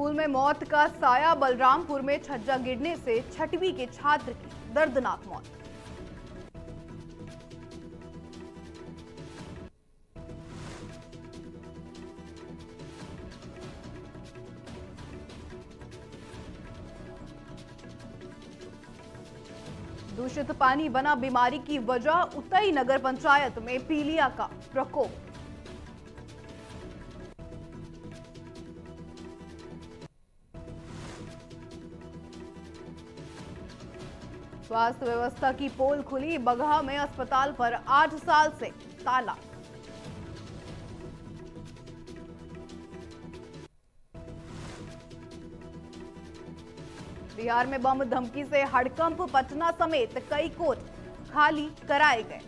School में मौत का साया। बलरामपुर में छज्जा गिरने से 6वीं के छात्र की दर्दनाक मौत। दूषित पानी बना बीमारी की वजह। उतई नगर पंचायत में पीलिया का प्रकोप। स्वास्थ्य व्यवस्था की पोल खुली। बगहा में अस्पताल पर 8 साल से ताला। बिहार में बम धमकी से हड़कंप। पटना समेत कई कोर्ट खाली कराए गए।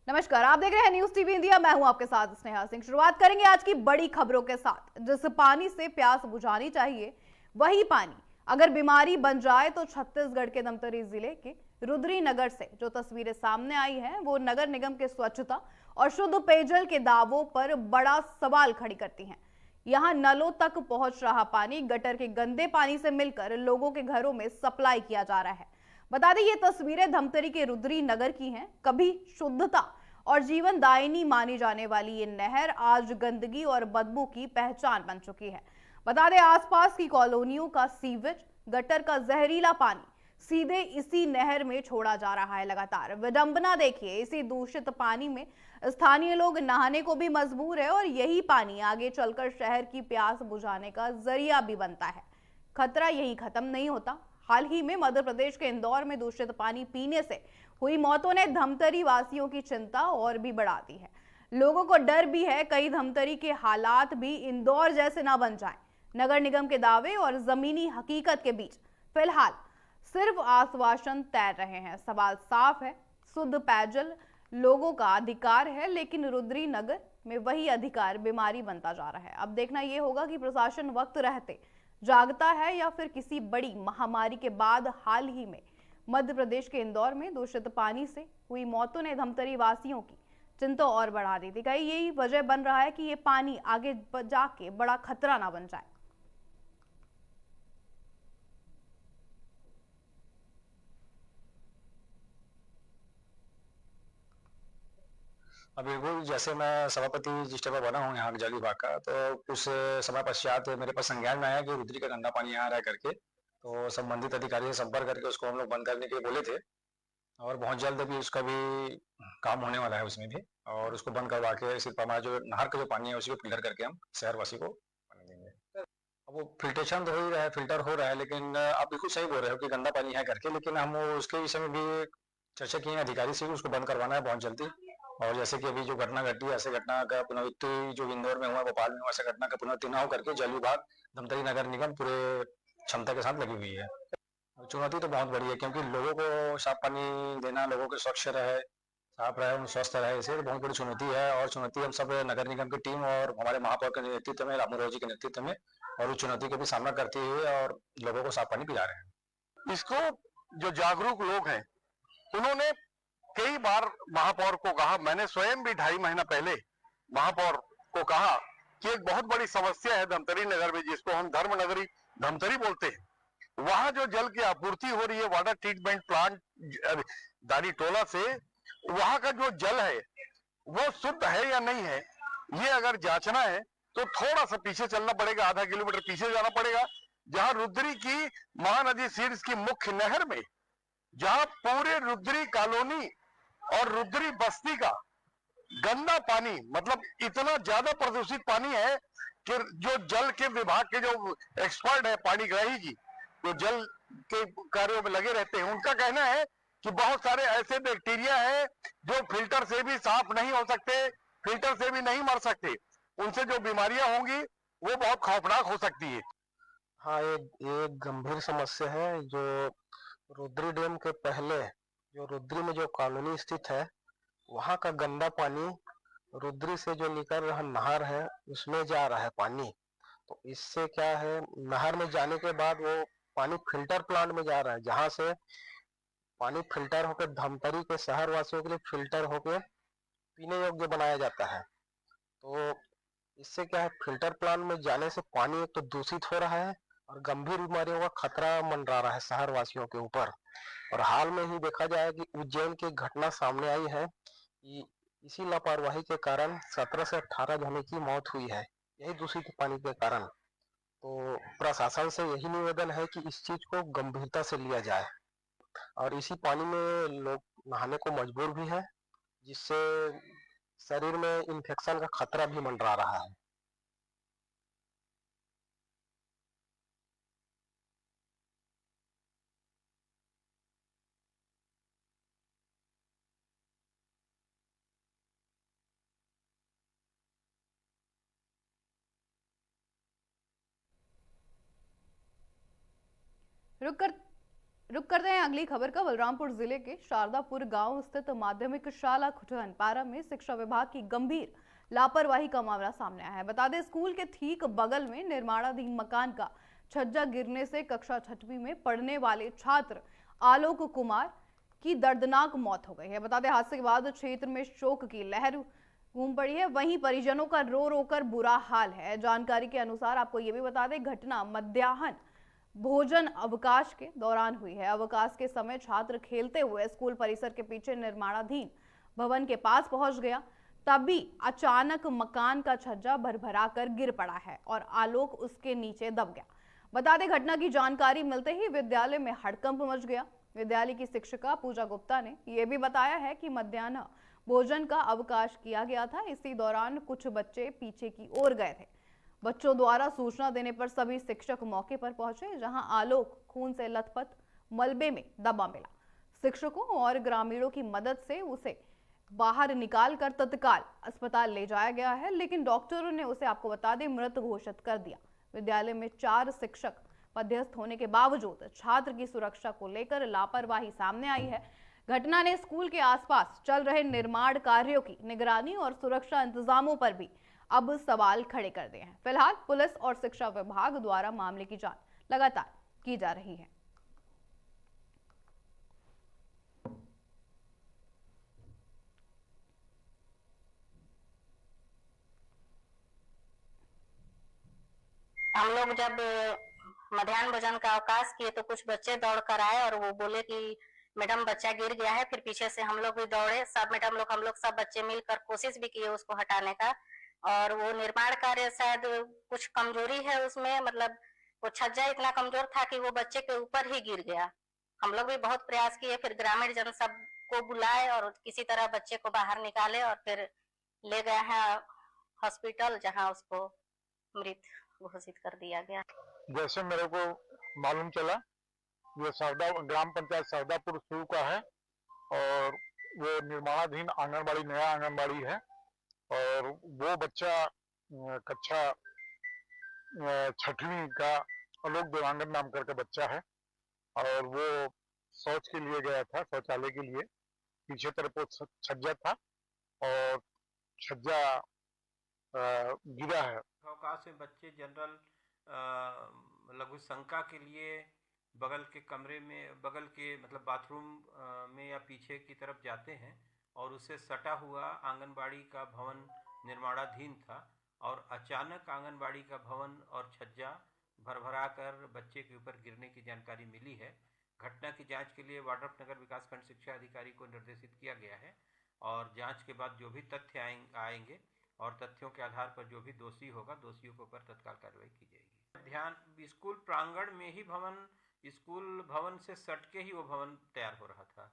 नमस्कार, आप देख रहे हैं न्यूज टीवी इंडिया। मैं हूं आपके साथ स्नेहा सिंह। शुरुआत करेंगे आज की बड़ी खबरों के साथ। जिस पानी से प्यास बुझानी चाहिए वही पानी अगर बीमारी बन जाए तो छत्तीसगढ़ के धमतरी जिले के रुद्री नगर से जो तस्वीरें सामने आई हैं वो नगर निगम के स्वच्छता और शुद्ध पेयजल के दावों पर बड़ा सवाल खड़ी करती हैं। यहां नलों तक पहुंच रहा पानी गटर के गंदे पानी से मिलकर लोगों के घरों में सप्लाई किया जा रहा है। बता दें ये तस्वीरें धमतरी के रुद्री नगर की हैं। कभी शुद्धता और जीवन दायिनी मानी जाने वाली ये नहर आज गंदगी और बदबू की पहचान बन चुकी है। बता दें आसपास की कॉलोनियों का सीवेज गटर का जहरीला पानी सीधे इसी नहर में छोड़ा जा रहा है। लगातार विडंबना देखिए, इसी दूषित पानी में स्थानीय लोग नहाने को भी मजबूर है और यही पानी आगे चलकर शहर की प्यास बुझाने का जरिया भी बनता है। खतरा यही खत्म नहीं होता। हाल ही में मध्य प्रदेश के इंदौर में दूषित पानी पीने से हुई मौतों ने धमतरी वासियों की चिंता और भी बढ़ा दी है। लोगों को डर भी है कहीं धमतरी के हालात भी इंदौर जैसे ना बन जाएं। नगर निगम के दावे और जमीनी हकीकत के बीच फिलहाल सिर्फ आश्वासन तैर रहे हैं। सवाल साफ है, शुद्ध पेयजल लोगों का अधिकार है, लेकिन रुद्री नगर में वही अधिकार बीमारी बनता जा रहा है। अब देखना यह होगा कि प्रशासन वक्त रहते जागता है या फिर किसी बड़ी महामारी के बाद। हाल ही में मध्य प्रदेश के इंदौर में दूषित पानी से हुई मौतों ने धमतरी वासियों की चिंता और बढ़ा दी थी। कहीं यही वजह बन रहा है कि ये पानी आगे जाके बड़ा खतरा ना बन जाए। अभी बिल्कुल जैसे मैं सभापति रजिस्टर पर बना हूँ यहाँ जल विभाग का, तो कुछ समय पश्चात मेरे पास संज्ञान में आया कि रुद्री का गंदा पानी यहाँ रह करके, तो संबंधित अधिकारी से संपर्क करके उसको हम लोग बंद करने के लिए बोले थे और बहुत जल्द अभी उसका भी काम होने वाला है उसमें भी, और उसको बंद करवा के सिर्फ हमारा जो नहर का जो पानी है उसी को फिल्टर करके हम शहरवासी को पानी देंगे। अब वो फिल्ट्रेशन तो हो ही रहा है, फिल्टर हो रहा है, लेकिन आप बिल्कुल सही बोल रहे हो कि गंदा पानी है करके, लेकिन हम उसके विषय में भी चर्चा की है अधिकारी से, उसको बंद करवाना है बहुत जल्दी। और जैसे कि अभी जो घटना घटी है, ऐसे घटना का पुनरावृत्ति जो इंदौर में हुआ, भोपाल में हुआ, ऐसा घटना का पुनरावृत्ति न हो करके जल विभाग, धमतरी नगर निगम पूरे क्षमता के साथ लगी हुई है। चुनौती तो बहुत बड़ी है क्योंकि लोगों को साफ पानी देना, लोगों के स्वच्छ रहे, साफ रहे, उन स्वस्थ रहे, इसे बहुत बड़ी चुनौती है। और चुनौती हम सब नगर निगम की टीम और हमारे महापौर के नेतृत्व में, रामू जी के नेतृत्व में, और उस चुनौती का भी सामना करते हुए और लोगों को साफ पानी पिला रहे हैं। इसको जो जागरूक लोग हैं उन्होंने कई बार महापौर को कहा, मैंने स्वयं भी 2.5 महीना पहले महापौर को कहा कि एक बहुत बड़ी समस्या है धमतरी नगर में, जिसको हम धर्म नगरी धमतरी बोलते हैं। वहां जो जल की आपूर्ति हो रही है वाटर ट्रीटमेंट प्लांट दानी टोला से, वहां का जो जल है वो शुद्ध है या नहीं है, ये अगर जांचना है तो थोड़ा सा पीछे चलना पड़ेगा, आधा किलोमीटर पीछे जाना पड़ेगा, जहां रुद्री की महानदी शीर्ष की मुख्य नहर में, जहां पूरे रुद्री कॉलोनी और रुद्री बस्ती का गंदा पानी, मतलब इतना ज्यादा प्रदूषित पानी है कि जो जल के विभाग के जो एक्सपर्ट है, पानीग्राही जी जो जल के कार्यों में लगे रहते हैं, उनका कहना है कि बहुत सारे ऐसे बैक्टीरिया हैं जो फिल्टर से भी साफ नहीं हो सकते, फिल्टर से भी नहीं मर सकते, उनसे जो बीमारियां होंगी वो बहुत खौफनाक हो सकती है। हाँ, ये गंभीर समस्या है। जो रुद्री डैम के पहले जो रुद्री में जो कॉलोनी स्थित है, वहाँ का गंदा पानी रुद्री से जो निकल रहा नहर है उसमें जा रहा है पानी। तो इससे क्या है, नहर में जाने के बाद वो पानी फिल्टर प्लांट में जा रहा है, जहाँ से पानी फिल्टर होकर धमतरी के शहर वासियों के लिए फिल्टर होकर पीने योग्य बनाया जाता है। तो इससे क्या है, फिल्टर प्लांट में जाने से पानी एक तो दूषित हो रहा है और गंभीर बीमारियों का खतरा मंडरा रहा है शहर वासियों के ऊपर। और हाल में ही देखा जाए कि उज्जैन की घटना सामने आई है कि इसी लापरवाही के कारण 17 से 18 जने की मौत हुई है, यही दूषित पानी के कारण। तो प्रशासन से यही निवेदन है कि इस चीज को गंभीरता से लिया जाए। और इसी पानी में लोग नहाने को मजबूर भी है, जिससे शरीर में इन्फेक्शन का खतरा भी मंडरा रहा है। रुक करते हैं अगली खबर का। बलरामपुर जिले के शारदापुर गांव स्थित माध्यमिक शाला खुटनपारा में शिक्षा विभाग की गंभीर लापरवाही का मामला सामने आया है। बता दें, स्कूल के ठीक बगल में निर्माणाधीन मकान का छज्जा गिरने से कक्षा 6वीं में पढ़ने वाले छात्र आलोक कुमार की दर्दनाक मौत हो गई है। बता दें, हादसे के बाद क्षेत्र में शोक की लहर घूम पड़ी है। वहीं परिजनों का रो रो कर बुरा हाल है। जानकारी के अनुसार आपको ये भी बता दें, घटना मध्याह्न भोजन अवकाश के दौरान हुई है। अवकाश के समय छात्र खेलते हुए स्कूल परिसर के पीछे निर्माणाधीन भवन के पास पहुंच गया, तभी अचानक मकान का छज्जा भरभरा कर गिर पड़ा है और आलोक उसके नीचे दब गया। बता दें, घटना की जानकारी मिलते ही विद्यालय में हड़कंप मच गया। विद्यालय की शिक्षिका पूजा गुप्ता ने यह भी बताया है कि मध्याह्न भोजन का अवकाश किया गया था। इसी दौरान कुछ बच्चे पीछे की ओर गए थे। बच्चों द्वारा सूचना देने पर सभी शिक्षक मौके पर पहुंचे, जहां आलोक खून से लथपथ मलबे में दबा मिला। शिक्षकों और ग्रामीणों की मदद से उसे बाहर निकालकर तत्काल अस्पताल ले जाया गया है, लेकिन डॉक्टरों ने उसे, आपको बता दें, मृत घोषित कर दिया। विद्यालय में 4 शिक्षक पदस्थ होने के बावजूद छात्र की सुरक्षा को लेकर लापरवाही सामने आई है। घटना ने स्कूल के आसपास चल रहे निर्माण कार्यों की निगरानी और सुरक्षा इंतजामों पर भी अब सवाल खड़े कर दिए हैं। फिलहाल पुलिस और शिक्षा विभाग द्वारा मामले की जांच लगातार की जा रही है। हम लोग जब मध्याह्न भोजन का अवकाश किए तो कुछ बच्चे दौड़ कर आए और वो बोले कि मैडम बच्चा गिर गया है। फिर पीछे से हम लोग भी दौड़े, सब मैडम लोग, हम लोग सब बच्चे मिलकर कोशिश भी किए उसको हटाने का। और वो निर्माण कार्य शायद कुछ कमजोरी है उसमें, मतलब वो छज्जा इतना कमजोर था कि वो बच्चे के ऊपर ही गिर गया। हम लोग भी बहुत प्रयास किए, फिर ग्रामीण जन सबको बुलाए और किसी तरह बच्चे को बाहर निकाले और फिर ले गए हैं हॉस्पिटल, जहां उसको मृत घोषित कर दिया गया। जैसे मेरे को मालूम चला, ये ग्राम पंचायत सरदापुर शुरू का है और वो निर्माणाधीन आंगनबाड़ी, नया आंगनबाड़ी है। और वो बच्चा कक्षा 6वीं का आलोक देवांगन नाम करके बच्चा है और वो शौच के लिए गया था, शौचालय के लिए। पीछे तरफ वो छज्जा था और छज्जा गिरा है। अवकाश में बच्चे जनरल लघु शंका के लिए बगल के कमरे में, बगल के मतलब बाथरूम में या पीछे की तरफ जाते हैं और उससे सटा हुआ आंगनबाड़ी का भवन निर्माणाधीन था और अचानक आंगनबाड़ी का भवन और छज्जा भरभरा कर बच्चे के ऊपर गिरने की जानकारी मिली है। घटना की जांच के लिए वाड्रफनगर विकासखंड शिक्षा अधिकारी को निर्देशित किया गया है और जांच के बाद जो भी तथ्य आएंगे और तथ्यों के आधार पर जो भी दोषी होगा, दोषियों के ऊपर तत्काल कार्रवाई की जाएगी। ध्यान, स्कूल प्रांगण में ही भवन, स्कूल भवन से सट के ही वो भवन तैयार हो रहा था।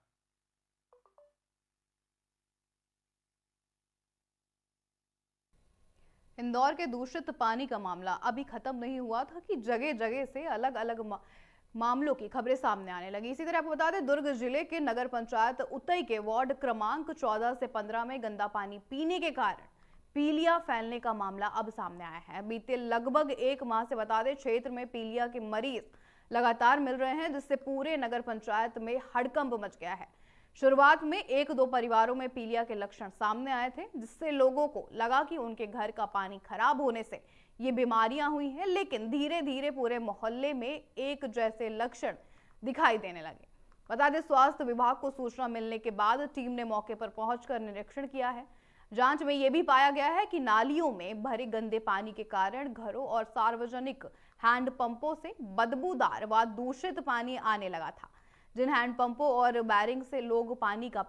इंदौर के दूषित पानी का मामला अभी खत्म नहीं हुआ था कि जगह जगह से अलग अलग मामलों की खबरें सामने आने लगी। इसी तरह आपको बता दें, दुर्ग जिले के नगर पंचायत उतई के वार्ड क्रमांक 14 से 15 में गंदा पानी पीने के कारण पीलिया फैलने का मामला अब सामने आया है। बीते लगभग 1 माह से बता दें, क्षेत्र में पीलिया के मरीज लगातार मिल रहे हैं, जिससे पूरे नगर पंचायत में हड़कंप मच गया है। शुरुआत में 1-2 परिवारों में पीलिया के लक्षण सामने आए थे, जिससे लोगों को लगा कि उनके घर का पानी खराब होने से ये बीमारियां हुई हैं, लेकिन धीरे धीरे पूरे मोहल्ले में एक जैसे लक्षण दिखाई देने लगे। बता दें, स्वास्थ्य विभाग को सूचना मिलने के बाद टीम ने मौके पर पहुंचकर निरीक्षण किया है। जांच में यह भी पाया गया है कि नालियों में भरे गंदे पानी के कारण घरों और सार्वजनिक हैंडपंपों से बदबूदार व दूषित पानी आने लगा था। जिन हैंडपंपों और बैरिंग से लोग पानी का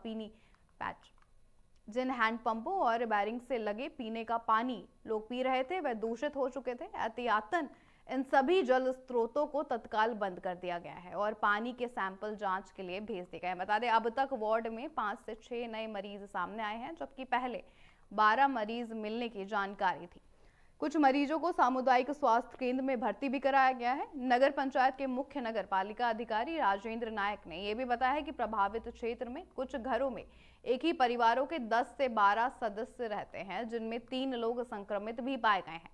जिन हैंडपंपों और बैरिंग से लगे पीने का पानी लोग पी रहे थे वह दूषित हो चुके थे। एहतियातन इन सभी जल स्रोतों को तत्काल बंद कर दिया गया है और पानी के सैंपल जांच के लिए भेज दिए गए हैं। बता दें, अब तक वार्ड में 5 से 6 नए मरीज सामने आए हैं, जबकि पहले 12 मरीज मिलने की जानकारी थी। कुछ मरीजों को सामुदायिक स्वास्थ्य केंद्र में भर्ती भी कराया गया है। नगर पंचायत के मुख्य नगर पालिका अधिकारी राजेंद्र नायक ने यह भी बताया कि प्रभावित क्षेत्र में कुछ घरों में एक ही परिवारों के 10 से 12 सदस्य रहते हैं, जिनमें 3 लोग संक्रमित भी पाए गए हैं।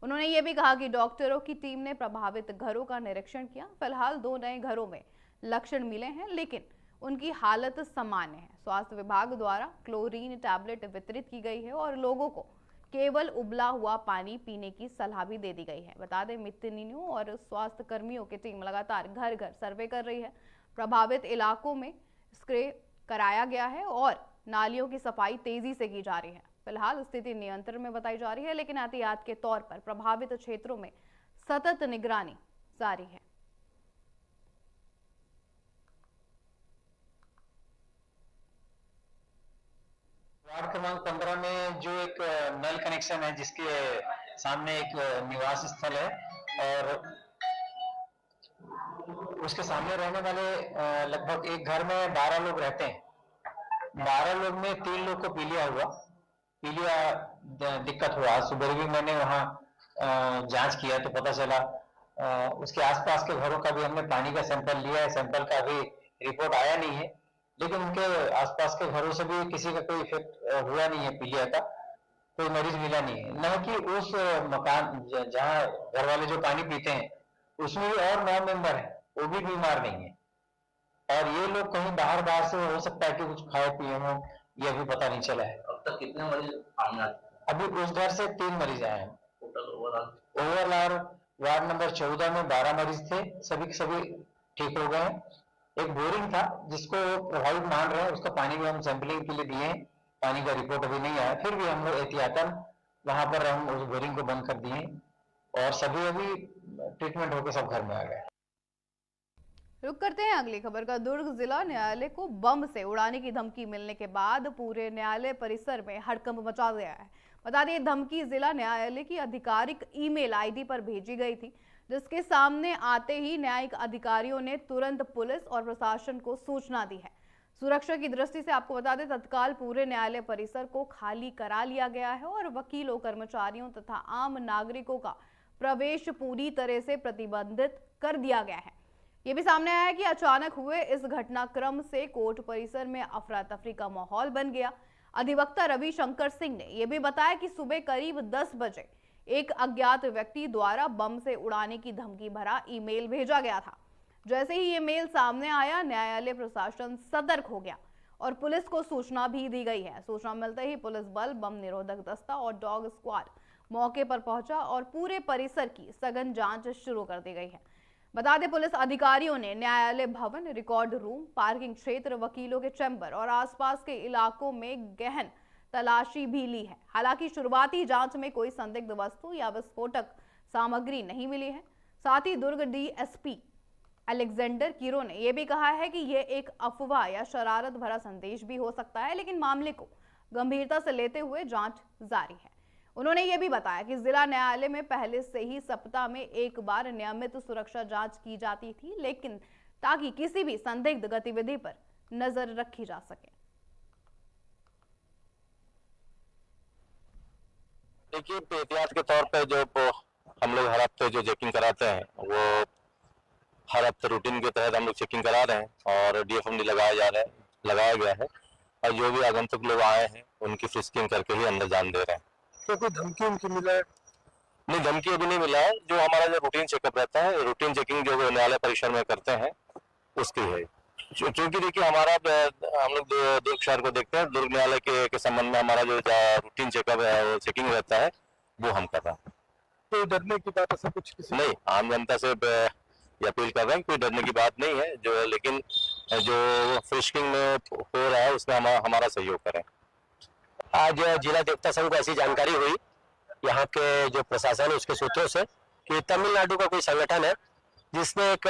उन्होंने ये भी कहा कि डॉक्टरों की टीम ने प्रभावित घरों का निरीक्षण किया। फिलहाल 2 नए घरों में लक्षण मिले हैं, लेकिन उनकी हालत सामान्य है। स्वास्थ्य विभाग द्वारा क्लोरीन टैबलेट वितरित की गई है और लोगों को केवल उबला हुआ पानी पीने की सलाह भी दे दी गई है। बता दें, मित्तिनियों और स्वास्थ्य कर्मियों की टीम लगातार घर घर सर्वे कर रही है। प्रभावित इलाकों में स्प्रे कराया गया है और नालियों की सफाई तेजी से की जा रही है। फिलहाल स्थिति नियंत्रण में बताई जा रही है, लेकिन एहतियात के तौर पर प्रभावित क्षेत्रों में सतत निगरानी जारी है। वार्ड क्रमांक 15 में जो एक नल कनेक्शन है, जिसके सामने एक निवास स्थल है और उसके सामने रहने वाले लगभग एक घर में 12 लोग रहते हैं। 12 लोग में 3 लोग को पीलिया दिक्कत हुआ। सुबह भी मैंने वहाँ जांच किया तो पता चला। उसके आसपास के घरों का भी हमने पानी का सैंपल लिया है। सैंपल का अभी रिपोर्ट आया नहीं है, लेकिन उनके आसपास के घरों से भी किसी का कोई इफेक्ट हुआ नहीं है। पीलिया का कोई मरीज मिला नहीं है। न कि उस मकान जहाँ घर वाले जो पानी पीते हैं उसमें भी और 9 मेंबर है, वो भी बीमार नहीं है। और ये लोग कहीं बाहर से हो सकता है कि कुछ खाए पिए हो, ये अभी पता नहीं चला है। अब तक कितने मरीज आए? अभी उस घर से 3 मरीज आए हैं। टोटल ओवरऑल वार्ड नंबर 14 में 12 मरीज थे, सभी के सभी ठीक हो गए। एक बोरिंग था जिसको प्रभावित मान रहे हैं, उसका पानी भी हम सैंपलिंग के लिए दिए। पानी का रिपोर्ट अभी नहीं आया, फिर भी हम लोग एहतियातन वहां पर हम उस बोरिंग को बंद कर दिए और सभी अभी ट्रीटमेंट होकर सब घर में आ गए। रुक करते हैं अगली खबर का। दुर्ग जिला न्यायालय को बम से उड़ाने की धमकी मिलने के बाद पूरे न्यायालय परिसर में हड़कंप मचा गया है। बता दें, धमकी जिला न्यायालय की आधिकारिक ईमेल आईडी पर भेजी गई थी, जिसके सामने आते ही न्यायिक अधिकारियों ने तुरंत पुलिस और प्रशासन को सूचना दी है। सुरक्षा की दृष्टि से आपको बता दें, तत्काल पूरे न्यायालय परिसर को खाली करा लिया गया है और वकीलों, कर्मचारियों तथा आम नागरिकों का प्रवेश पूरी तरह से प्रतिबंधित कर दिया गया है। ये भी सामने आया है कि अचानक हुए इस घटनाक्रम से कोर्ट परिसर में अफरा तफरी का माहौल बन गया। अधिवक्ता रवि शंकर सिंह ने यह भी बताया कि सुबह करीब 10 बजे एक अज्ञात व्यक्ति द्वारा बम से उड़ाने की धमकी भरा ईमेल भेजा गया था। जैसे ही ये मेल सामने आया, न्यायालय प्रशासन सतर्क हो गया और पुलिस को सूचना भी दी गई है। सूचना मिलते ही पुलिस बल, बम निरोधक दस्ता और डॉग स्क्वाड मौके पर पहुंचा और पूरे परिसर की सघन जांच शुरू कर दी गई है। बता दें, पुलिस अधिकारियों ने न्यायालय भवन, रिकॉर्ड रूम, पार्किंग क्षेत्र, वकीलों के चैम्बर और आसपास के इलाकों में गहन तलाशी भी ली है। हालांकि शुरुआती जांच में कोई संदिग्ध वस्तु या विस्फोटक सामग्री नहीं मिली है। साथ ही दुर्ग डीएसपी अलेक्जेंडर किरो ने यह भी कहा है कि यह एक अफवाह या शरारत भरा संदेश भी हो सकता है, लेकिन मामले को गंभीरता से लेते हुए जांच जारी है। उन्होंने ये भी बताया कि जिला न्यायालय में पहले से ही सप्ताह में एक बार नियमित सुरक्षा जांच की जाती थी, लेकिन ताकि किसी भी संदिग्ध गतिविधि पर नजर रखी जा सके। देखिए, एहतियात के तौर पे जो हम लोग हर हफ्ते जो चेकिंग कराते हैं, वो हर हफ्ते रूटीन के तहत हम लोग चेकिंग करा रहे हैं और डीएफएमडी लगाया गया है और जो भी आगंतुक लोग आए हैं उनकी फ्रिस्किंग करके ही अंदर जान दे रहे हैं। तो कोई धमकी उनकी मिला है? नहीं, धमकी अभी नहीं मिला है। जो हमारा जो रूटीन चेकअप रहता है, रूटीन चेकिंग जो न्यायालय परिसर में करते हैं उसकी है। क्योंकि देखिए, हमारा हम लोग दुर्ग शहर को देखते हैं, दुर्ग न्यायालय के संबंध में हमारा जो रूटीन चेकअप है, वो चेकिंग रहता है, वो हम कर रहे हैं। कोई डरने की बात ऐसा कुछ नहीं, आम जनता से अपील कर रहे हैं, कोई डरने की बात नहीं है जो है, लेकिन जो फिशिंग में हो रहा है उसमें हमारा सहयोग करें। आज जिला देवता संघ को ऐसी जानकारी हुई यहाँ के जो प्रशासन है उसके सूत्रों से कि तमिलनाडु का कोई संगठन है जिसने एक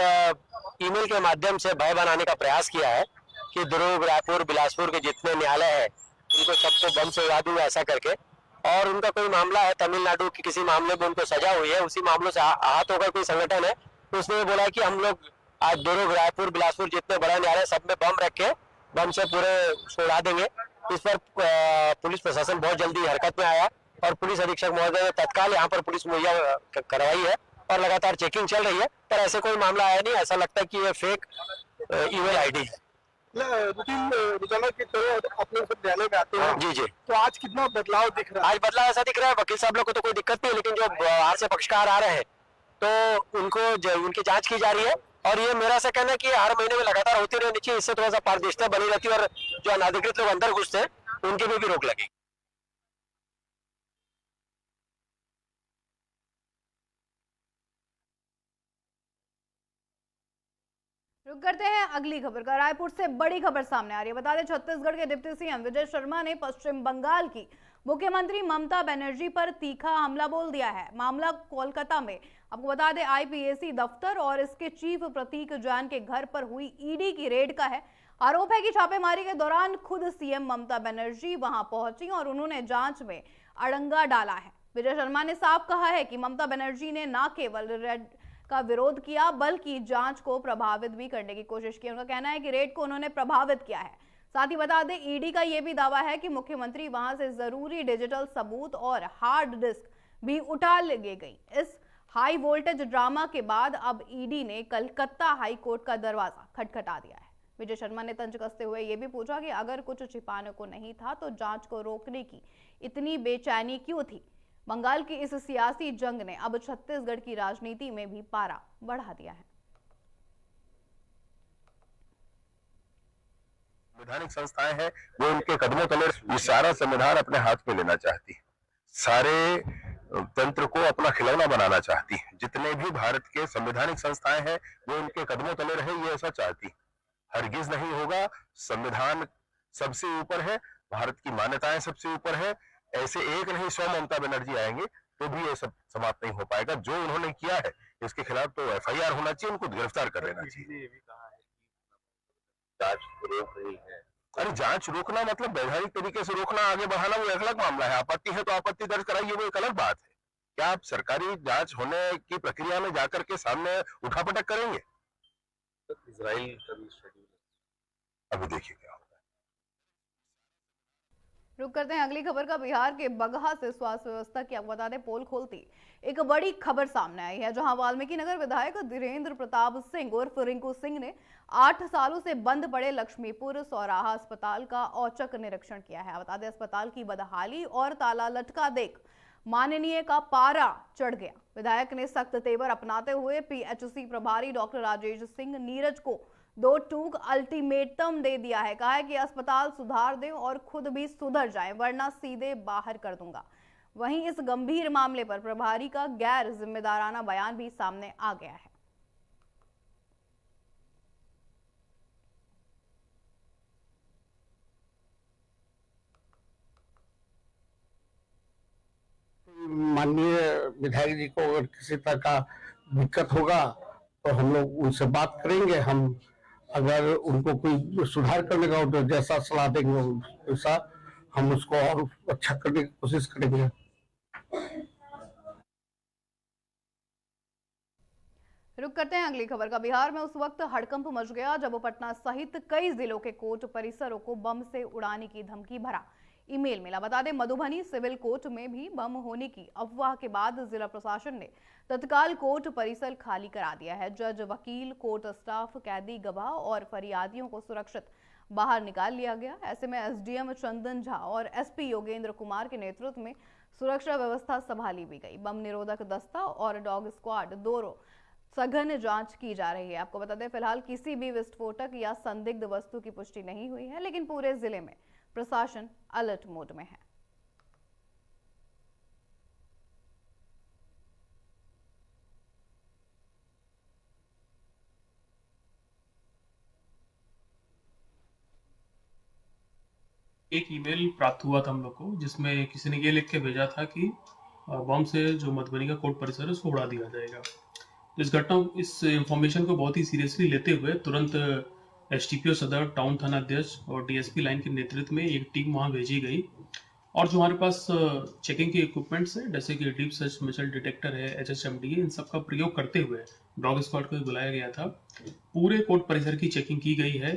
ईमेल के माध्यम से भय बनाने का प्रयास किया है कि दुर्ग, रायपुर, बिलासपुर के जितने न्यायालय हैं उनको सबको बम से उड़ा दूंगा ऐसा करके। और उनका कोई मामला है तमिलनाडु की, किसी मामले में उनको सजा हुई है, उसी मामलों से आहत होकर कोई संगठन है तो उसने बोला कि हम लोग आज दुर्ग, रायपुर, बिलासपुर जितने बड़े न्यायालय सब में बम रख के बम से पूरे उड़ा देंगे। इस पर पुलिस प्रशासन बहुत जल्दी हरकत में आया और पुलिस अधीक्षक महोदय ने तत्काल यहाँ पर पुलिस मुहैया करवाई है और लगातार चेकिंग चल रही है, पर ऐसे कोई मामला आया नहीं। ऐसा लगता है कि ये फेक ईमेल आईडी है। रूटीन रोजाना की तरह अपने सब न्यायालय में आते हैं। जी जी। तो आज कितना बदलाव दिख रहा है? आज बदलाव ऐसा दिख रहा है, वकील साहब लोग को तो कोई दिक्कत नहीं है, लेकिन जो बाहर से पक्षकार आ रहे हैं तो उनकी जांच की जा रही है। और ये मेरा ऐसा कहना है कि हर महीने में लगातार होती रहनी चाहिए, इससे थोड़ा सा पारदर्शिता बनी रहती है और जो अनाधिकृत लोग अंदर घुसते हैं उनके भी रोक लगेगी। रुक करते हैं अगली खबर का। रायपुर से बड़ी खबर सामने आ रही है। बता दें छत्तीसगढ़ के डिप्टी सीएम विजय शर्मा ने पश्चिम बंगाल की मुख्यमंत्री ममता बनर्जी पर तीखा हमला बोल दिया है। मामला कोलकाता में, आपको बता दें, आईपीएसी दफ्तर और इसके चीफ प्रतीक जैन के घर पर हुई ईडी की रेड का है। आरोप है कि छापेमारी के दौरान खुद सीएम ममता बनर्जी वहां पहुंची और उन्होंने जांच में अड़ंगा डाला है। विजय शर्मा ने साफ कहा है कि ममता बनर्जी ने न केवल रेड का विरोध किया बल्कि जांच को प्रभावित भी करने की कोशिश की। उनका कहना है कि रेड को उन्होंने प्रभावित किया है। साथ ही बता दें, ईडी का यह भी दावा है कि मुख्यमंत्री वहां से जरूरी डिजिटल सबूत और हार्ड डिस्क भी उठा ले गई। इस हाई वोल्टेज ड्रामा के बाद अब ईडी ने कलकत्ता हाई कोर्ट का दरवाजा खटखटा दिया है। विजय शर्मा ने तंज कसते हुए यह भी पूछा कि अगर कुछ छिपाने को नहीं था तो जांच को रोकने की इतनी बेचैनी क्यों थी। बंगाल की इस सियासी जंग ने अब छत्तीसगढ़ की राजनीति में भी पारा बढ़ा दिया है। संवैधानिक संस्थाएं हैं वो उनके कदमों तले ये सारा संविधान अपने हाथ में लेना चाहती है, सारे तंत्र को अपना खिलौना बनाना चाहती है। जितने भी भारत के संवैधानिक संस्थाएं हैं वो उनके कदमों तले रहे, ये ऐसा चाहती। हरगिज नहीं होगा। संविधान सबसे ऊपर है, भारत की मान्यताएं सबसे ऊपर है। ऐसे एक नहीं 100 ममता बनर्जी आएंगे तो भी ये सब समाप्त नहीं हो पाएगा। जो उन्होंने किया है इसके खिलाफ तो एफआईआर होना चाहिए, उनको गिरफ्तार कर लेना चाहिए। ये भी कहा है कि जांच रोक रही है। अरे जांच रोकना मतलब वैधानिक तरीके से रोकना, आगे बढ़ाना वो एक अलग मामला है। आपत्ति है तो आपत्ति दर्ज कराइए, वो एक अलग बात है। क्या आप सरकारी जांच होने की प्रक्रिया में जाकर के सामने उठापटक करेंगे? इजराइल का भी शेड्यूल अभी देखिए क्या होगा। रुक करते हैं अगली खबर का। बिहार के बगहा से स्वास्थ्य व्यवस्था की, आपको बता दें, पोल खोलती एक बड़ी खबर सामने आई है, जहां वाल्मीकि नगर विधायक धीरेन्द्र प्रताप सिंह उर्फ रिंकू सिंह ने 8 सालों से बंद पड़े लक्ष्मीपुर सौराहा अस्पताल का औचक निरीक्षण किया है। बता दें, अस्पताल की बदहाली और ताला लटका देख माननीय का पारा चढ़ गया। विधायक ने सख्त तेवर अपनाते हुए पीएचसी प्रभारी डॉक्टर राजेश सिंह नीरज को 2 टूक अल्टीमेटम दे दिया है। कहा है कि अस्पताल सुधार दें और खुद भी सुधर जाएं, वरना सीधे बाहर कर दूंगा। वहीं इस गंभीर मामले पर प्रभारी का गैर जिम्मेदाराना बयान भी सामने आ गया है। माननीय विधायक जी को अगर किसी तरह का दिक्कत होगा तो हम लोग उनसे बात करेंगे। हम अगर उनको कोई सुधार करने का हो तो जैसा सलाह देंगे वैसा हम उसको और अच्छा करने की कोशिश करेंगे। रुक करते हैं अगली खबर का। बिहार में उस वक्त हड़कंप मच गया जब पटना सहित कई जिलों के कोर्ट परिसरों को बम से उड़ाने की धमकी भरा ईमेल मिला। बता दें, मधुबनी सिविल कोर्ट में भी बम होने की अफवाह के बाद जिला प्रशासन ने तत्काल कोर्ट परिसर खाली करा दिया है। जज, वकील, कोर्ट स्टाफ, कैदी, गवाह और फरियादियों को सुरक्षित बाहर निकाल लिया गया। ऐसे में एसडीएम चंदन झा और एसपी योगेंद्र कुमार के नेतृत्व में सुरक्षा व्यवस्था संभाली भी गई। बम निरोधक दस्ता और डॉग स्क्वाड दोनों सघन जांच की जा रही है। आपको बता दें, फिलहाल किसी भी विस्फोटक या संदिग्ध वस्तु की पुष्टि नहीं हुई है, लेकिन पूरे जिले में प्रशासन अलर्ट मोड में है। एक ईमेल प्राप्त हुआ था हम लोग को, जिसमें किसी ने ये लिख के भेजा था कि बम से जो मधुबनी का कोर्ट परिसर है उसको उड़ा दिया जाएगा। तो इस इंफॉर्मेशन को बहुत ही सीरियसली लेते हुए तुरंत एसटीपीओ सदर, टाउन थाना अध्यक्ष और डीएसपी लाइन के नेतृत्व में एक टीम वहां भेजी गई। और जो हमारे पास चेकिंग के इक्विपमेंट्स हैं, जैसे कि डीप सर्च मिसाइल डिटेक्टर है, HHMD है, इन सब का प्रयोग करते हुए डॉग स्क्वाड को बुलाया गया था। पूरे कोर्ट परिसर की चेकिंग की गई है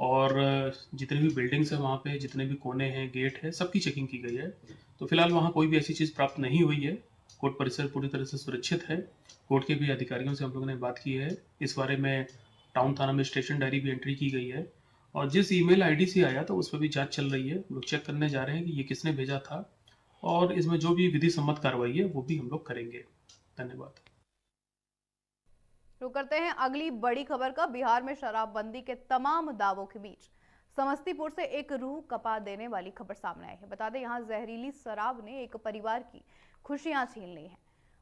और जितने भी बिल्डिंग्स है वहाँ पे, जितने भी कोने हैं, गेट है, सबकी चेकिंग की गई है। तो फिलहाल वहाँ कोई भी ऐसी चीज़ प्राप्त नहीं हुई है। कोर्ट परिसर पूरी तरह से सुरक्षित है। कोर्ट के भी अधिकारियों से हम लोगों ने बात की है। इस बारे में टाउन थाना में स्टेशन डायरी भी एंट्री की गई है और जिस ईमेल आईडी से आया था उस पर भी जांच चल रही है। लोग चेक करने जा रहे हैं कि ये किसने भेजा था और इसमें जो भी विधि सम्मत कार्रवाई है वो भी हम लोग करेंगे। धन्यवाद। रुक करते हैं अगली बड़ी खबर का। बिहार में शराबबंदी के तमाम दावों के बीच समस्तीपुर से एक रूह कपा देने वाली खबर सामने आई है। बता दें, यहाँ जहरीली शराब ने एक परिवार की खुशियां छीन ली हैं।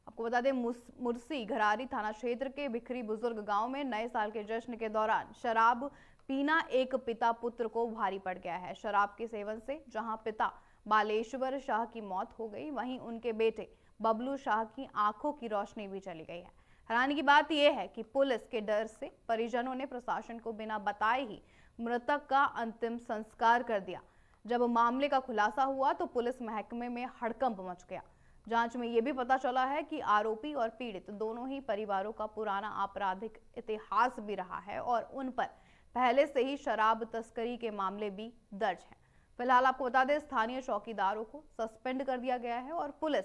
आपको बता दें, मुर्सी घरारी थाना क्षेत्र के बिखरी बुजुर्ग गांव में नए साल के जश्न के दौरान शराब पीना एक पिता पुत्र को भारी पड़ गया है। शराब के सेवन से जहां पिता बालेश्वर शाह की मौत हो गई, वहीं उनके बेटे बबलू शाह की आंखों की रोशनी भी चली गई है। हैरानी की बात यह है कि पुलिस के डर से परिजनों ने प्रशासन को बिना बताए ही मृतक का अंतिम संस्कार कर दिया। जब मामले का खुलासा हुआ तो पुलिस महकमे में हड़कंप मच गया। जांच में यह भी पता चला है कि आरोपी और पीड़ित दोनों ही परिवारों का पुराना आपराधिक इतिहास भी रहा है और उन पर पहले से ही शराब तस्करी के मामले भी दर्ज हैं। फिलहाल आपको बता दें, स्थानीय चौकीदारों को सस्पेंड कर दिया गया है और पुलिस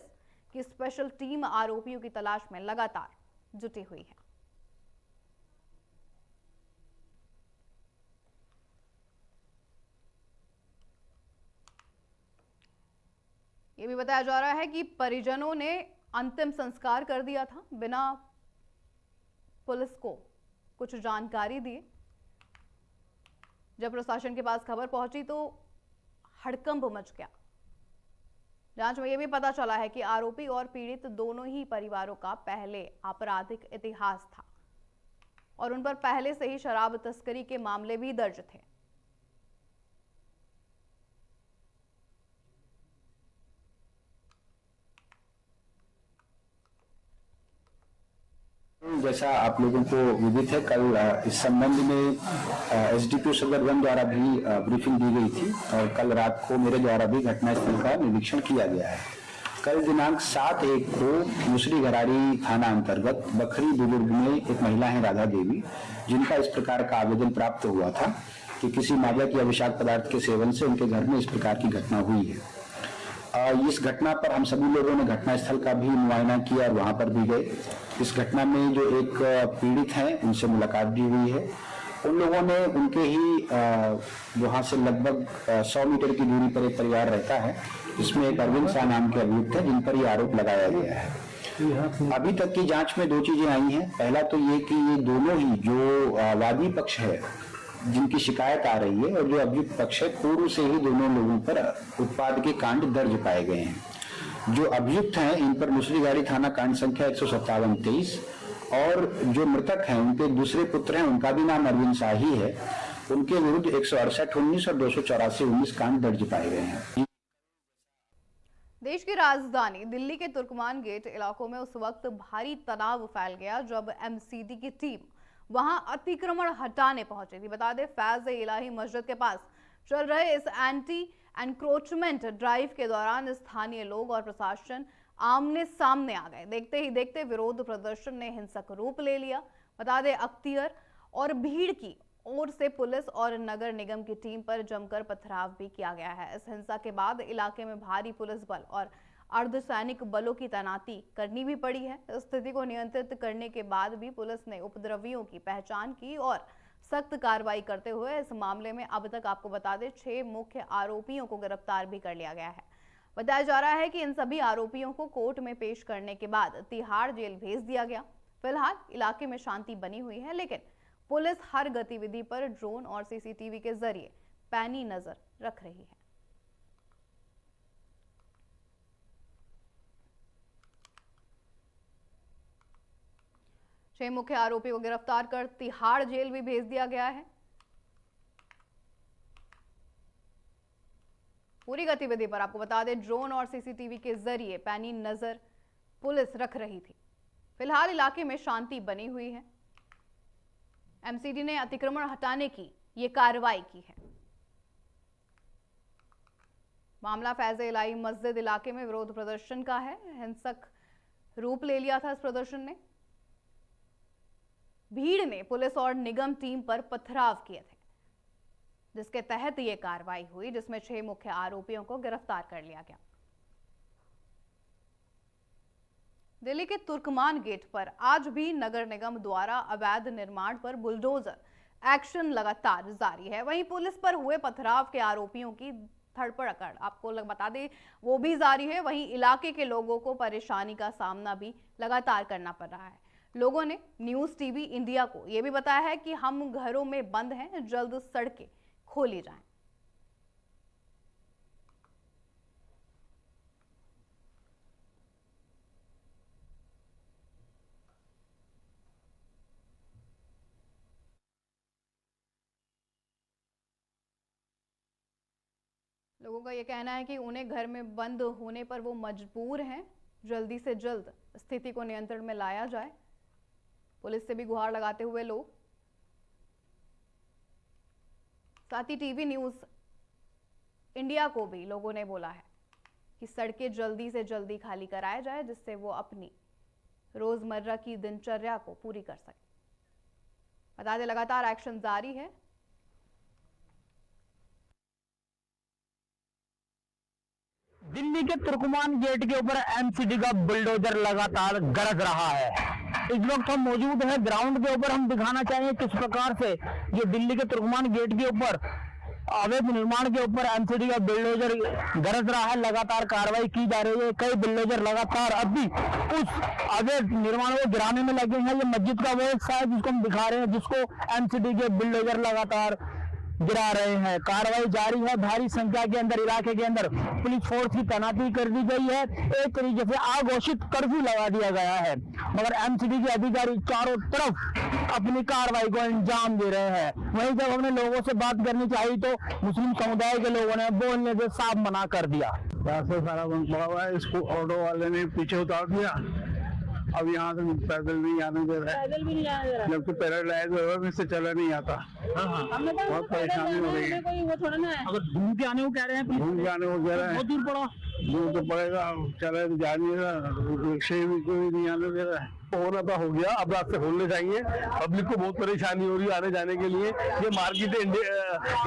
की स्पेशल टीम आरोपियों की तलाश में लगातार जुटी हुई है। ये भी बताया जा रहा है कि परिजनों ने अंतिम संस्कार कर दिया था बिना पुलिस को कुछ जानकारी दिए। जब प्रशासन के पास खबर पहुंची तो हड़कंप मच गया। जांच में यह भी पता चला है कि आरोपी और पीड़ित दोनों ही परिवारों का पहले आपराधिक इतिहास था और उन पर पहले से ही शराब तस्करी के मामले भी दर्ज थे। जैसा आप लोगों को विदित है, कल इस संबंध में एसडीपीओ सदर वन द्वारा भी ब्रीफिंग दी गई थी और कल रात को मेरे द्वारा भी घटनास्थल का निरीक्षण किया गया है। कल दिनांक 7/1 को मुसरी घरारी थाना अंतर्गत बखरी बुजुर्ग में एक महिला है राधा देवी, जिनका इस प्रकार का आवेदन प्राप्त हुआ था कि किसी मादक या विषाक्त पदार्थ के सेवन से उनके घर में इस प्रकार की घटना हुई है। इस घटना पर हम सभी लोगों ने घटनास्थल का भी मुआयना किया और वहां पर भी गए। इस घटना में जो एक पीड़ित हैं उनसे मुलाकात भी हुई है। उन लोगों ने उनके ही वहां से लगभग 100 मीटर की दूरी पर एक परिवार रहता है, जिसमें एक अरविंद शाह नाम के अभियुक्त है, जिन पर यह आरोप लगाया गया है। अभी तक की जांच में 2 चीजें आई हैं। पहला तो ये कि ये दोनों ही जो वादी पक्ष है जिनकी शिकायत आ रही है और जो अभियुक्त पक्ष है, पूर्व से ही दोनों लोगों पर उत्पाद के कांड दर्ज पाए गए हैं। जो अभियुक्त हैं इन पर मुसरीघरारी थाना कांड संख्या 157-23 और जो मृतक हैं उनके दूसरे पुत्र हैं, उनका भी नाम अरविंद शाह ही है, उनके विरुद्ध 168-19 और 284-19 कांड दर्ज पाए गए हैं। देश की राजधानी दिल्ली के तुर्कमान गेट इलाकों में उस वक्त भारी तनाव फैल गया जब एमसीडी की टीम वहां अतिक्रमण हटाने पहुंची थी। बता दें, फैज इलाही मस्जिद के पास चल रहे इस एंटी एनक्रोचमेंट ड्राइव के दौरान स्थानीय लोग और प्रशासन आमने सामने आ गए। देखते ही देखते विरोध प्रदर्शन ने हिंसक रूप ले लिया। बता दें, अख्तियार और भीड़ की ओर से पुलिस और नगर निगम की टीम पर जमकर पथराव भी किया गया है। इस हिंसा के बाद इलाके में भारी पुलिस बल और अर्धसैनिक बलों की तैनाती करनी भी पड़ी है। स्थिति को नियंत्रित करने के बाद भी पुलिस ने उपद्रवियों की पहचान की और सख्त कार्रवाई करते हुए इस मामले में अब तक आपको बता दें 6 मुख्य आरोपियों को गिरफ्तार भी कर लिया गया है। बताया जा रहा है कि इन सभी आरोपियों को कोर्ट में पेश करने के बाद तिहाड़ जेल भेज दिया गया। फिलहाल इलाके में शांति बनी हुई है, लेकिन पुलिस हर गतिविधि पर ड्रोन और सीसीटीवी के जरिए पैनी नजर रख रही है। छह मुख्य आरोपियों को गिरफ्तार कर तिहाड़ जेल भी भेज दिया गया है। पूरी गतिविधि पर आपको बता दें, ड्रोन और सीसीटीवी के जरिए पैनी नजर पुलिस रख रही थी। फिलहाल इलाके में शांति बनी हुई है। एमसीडी ने अतिक्रमण हटाने की ये कार्रवाई की है। मामला फैज़ इलाही मस्जिद इलाके में विरोध प्रदर्शन का है। हिंसक रूप ले लिया था इस प्रदर्शन ने। भीड़ ने पुलिस और निगम टीम पर पथराव किए थे, जिसके तहत ये कार्रवाई हुई, जिसमें 6 मुख्य आरोपियों को गिरफ्तार कर लिया गया। दिल्ली के तुर्कमान गेट पर आज भी नगर निगम द्वारा अवैध निर्माण पर बुलडोजर एक्शन लगातार जारी है। वहीं पुलिस पर हुए पथराव के आरोपियों की धरपकड़ आपको बता दें वो भी जारी है। वहीं इलाके के लोगों को परेशानी का सामना भी लगातार करना पड़ रहा है। लोगों ने न्यूज़ टीवी इंडिया को यह भी बताया है कि हम घरों में बंद हैं, जल्द सड़कें खोली जाएं। लोगों का ये कहना है कि उन्हें घर में बंद होने पर वो मजबूर हैं, जल्दी से जल्द स्थिति को नियंत्रण में लाया जाए। पुलिस से भी गुहार लगाते हुए लोग, साथ ही टीवी न्यूज़ इंडिया को भी लोगों ने बोला है कि सड़कें जल्दी से जल्दी खाली कराया जाए, जिससे वो अपनी रोजमर्रा की दिनचर्या को पूरी कर सके। बता दें लगातार एक्शन जारी है। दिल्ली के तुर्कमान गेट के ऊपर एमसीडी का बुलडोजर लगातार गरज रहा है। इस वक्त हम मौजूद हैं ग्राउंड के ऊपर। हम दिखाना चाहेंगे किस प्रकार से जो दिल्ली के तुर्कमान गेट के ऊपर अवैध निर्माण के ऊपर एमसीडी का बुलडोजर गरज रहा है। लगातार कार्रवाई की जा रही है। कई बुलडोजर लगातार अभी उस अवैध निर्माण को गिराने में लगे हैं। ये मस्जिद का वो हिस्सा है जिसको हम दिखा रहे हैं, जिसको एमसीडी के बुलडोजर लगातार गिरा रहे हैं। कार्रवाई जारी है। भारी संख्या के अंदर इलाके के अंदर पुलिस फोर्स की तैनाती कर दी गई है। एक तरीके से अघोषित कर्फ्यू लगा दिया गया है, मगर एमसीडी के अधिकारी चारों तरफ अपनी कार्रवाई को अंजाम दे रहे हैं। वहीं जब हमने लोगों से बात करनी चाहिए तो मुस्लिम समुदाय के लोगों ने बोलने से साफ मना कर दिया। यहाँ से सारा बंद पड़ा हुआ है, इसको ऑटो वाले ने पीछे उतार दिया। अब यहाँ से पैदल नहीं आने दे रहा है, पैदल भी नहीं आने दे रहा है। जबकि पैरालाइज हुआ है, इससे चला नहीं आता। बहुत परेशानी हो रही है। अगर घूम के आने को कह रहे हैं, घूम के आने को कह रहे हैं, बहुत दूर पड़ा, दूर तो पड़ेगा, चला जा नहीं रहा, रिक्शे भी कोई नहीं आने दे रहा है। होना तो हो गया, अब रास्ते खोलने चाहिए। पब्लिक को बहुत परेशानी हो रही है आने जाने के लिए। ये मार्केट है,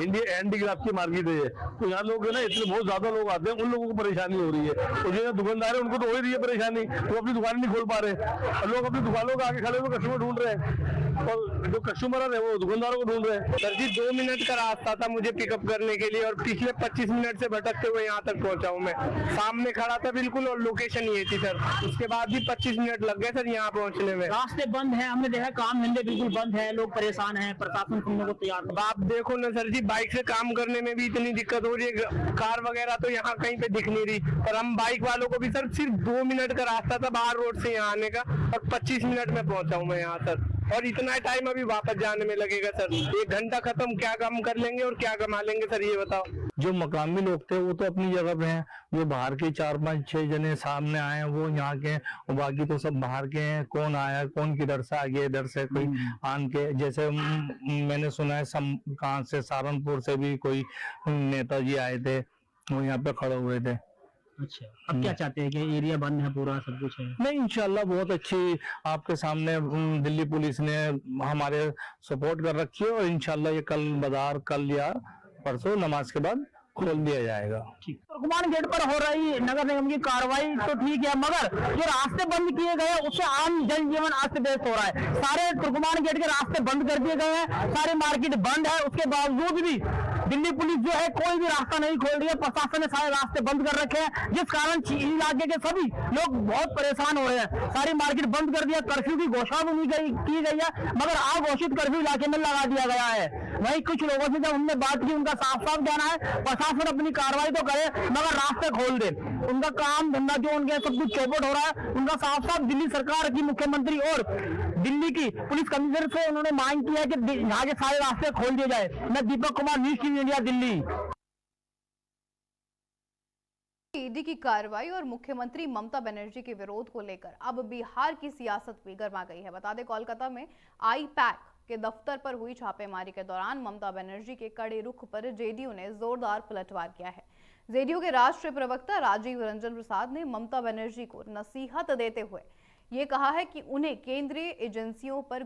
इंडिया हैंडीक्राफ्ट की मार्केट है ये, तो यहाँ लोग है ना इतने बहुत ज्यादा लोग आते हैं, उन लोगों को परेशानी हो रही है। और जो दुकानदार है उनको तो हो ही रही है परेशानी, वो अपनी दुकान नहीं खोल पा रहे और लोग अपनी दुकानों के आगे खड़े हुए कस्टमर ढूंढ रहे हैं और जो कस्टमर है वो दुकानदारों को ढूंढ रहे हैं। सर जी 2 मिनट का रास्ता था मुझे पिकअप करने के लिए और पिछले 25 मिनट से भटकते हुए यहाँ तक पहुँचा हूँ मैं। सामने खड़ा था बिल्कुल और लोकेशन ये थी सर। उसके बाद भी 25 मिनट लग गए सर यहाँ पहुँचने में। रास्ते बंद हैं, हमने देखा काम धंधे बिल्कुल बंद है, लोग परेशान हैं, प्रशासन सुनने को तैयार। अब आप देखो ना सर जी, बाइक से काम करने में भी इतनी दिक्कत हो रही है। कार वगैरह तो यहाँ कहीं पे दिख नहीं रही, पर हम बाइक वालों को भी सर सिर्फ 2 मिनट का रास्ता था बाहर रोड से यहाँ आने का और 25 मिनट में पहुंचा हूँ मैं यहाँ सर। और इतना टाइम अभी वापस जाने में लगेगा सर। 1 घंटा खत्म, क्या काम कर लेंगे और क्या कमा लेंगे सर, ये बताओ। जो मकामी लोग थे वो तो अपनी जगह पे हैं, जो बाहर के 4-5-6 जने सामने आए हैं वो यहाँ के हैं, और बाकी तो सब बाहर के हैं। कौन आया, कौन किधर से आ गया, इधर से कोई आन के, जैसे मैंने सुना है कहाँ से सहारनपुर से भी कोई नेताजी आए थे, वो यहाँ पे खड़े हुए थे। अच्छा, अब क्या चाहते हैं कि एरिया बंद है पूरा, सब कुछ है? नहीं, इंशाल्लाह बहुत अच्छी आपके सामने दिल्ली पुलिस ने हमारे सपोर्ट कर रखी है और इंशाल्लाह ये कल बाजार, कल या परसों नमाज के बाद खोल दिया जाएगा। तुर्कमान गेट पर हो रही नगर निगम की कार्रवाई तो ठीक है, मगर जो रास्ते बंद किए गए उससे आम जनजीवन अस्त व्यस्त हो रहा है। सारे तुर्कमान गेट के रास्ते बंद कर दिए गए हैं, सारी मार्केट बंद है, उसके बावजूद भी दिल्ली पुलिस जो है कोई भी रास्ता नहीं खोल रही है। प्रशासन ने सारे रास्ते बंद कर रखे हैं, जिस कारण इलाके के सभी लोग बहुत परेशान हो रहे हैं। सारी मार्केट बंद कर दिया, कर्फ्यू की घोषणा भी की गई है, मगर अघोषित कर्फ्यू इलाके में लगा दिया गया है। वहीं कुछ लोगों से जब हमने बात की, उनका साफ साफ कहना है प्रशासन अपनी कार्रवाई तो करे मगर रास्ते खोल दे। उनका काम धंधा जो उनके सब कुछ चौपट हो रहा है, उनका साफ साफ दिल्ली सरकार की, मुख्यमंत्री और दिल्ली की पुलिस कमिश्नर से उन्होंने मांग की है कि यहाँ के सारे रास्ते खोल दिए जाए। मैं Deepak Kumar, news TV India, Delhi. ED की कार्रवाई और मुख्यमंत्री ममता बनर्जी के विरोध को लेकर अब बिहार की सियासत भी गर्मा गई है। बता दें, कोलकाता में आई-पैक के दफ्तर पर हुई छापेमारी के दौरान ममता बनर्जी के कड़े रुख पर जेडीयू ने जोरदार पलटवार किया है। जेडीयू के राष्ट्रीय प्रवक्ता राजीव रंजन प्रसाद ने ममता बनर्जी को नसीहत देते हुए ये कहा है कि उन्हें केंद्रीय एजेंसियों पर